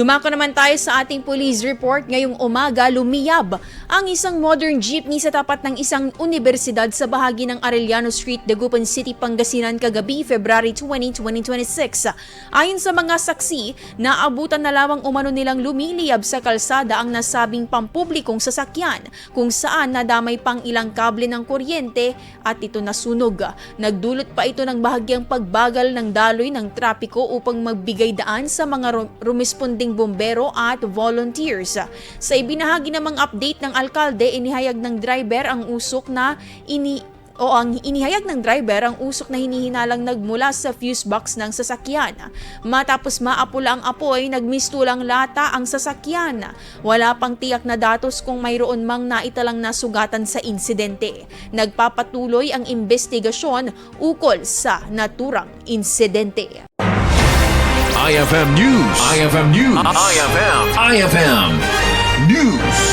Dumako naman tayo sa ating police report. Ngayong umaga, lumiyab ang isang modern jeepney sa tapat ng isang universidad sa bahagi ng Arellano Street, Dagupan City, Pangasinan kagabi, February 20, 2026. Ayon sa mga saksi, naabutan na lamang umano nilang lumiliyab sa kalsada ang nasabing pampublikong sasakyan kung saan nadamay pang ilang kable ng kuryente at ito nasunog. Nagdulot pa ito ng bahagyang pagbagal ng daloy ng trapiko upang magbigay daan sa mga rumesponding bombero at volunteers. Sa ibinahagi namang update ng alkalde, inihayag ng driver ang usok na hinihinalang nagmula sa fuse box ng sasakyan. Matapos maapula ang apoy, nagmistulang lata ang sasakyan. Wala pang tiyak na datos kung mayroon mang naitalang nasugatan sa insidente. Nagpapatuloy ang investigasyon ukol sa naturang insidente. IFM News. IFM News. IFM News.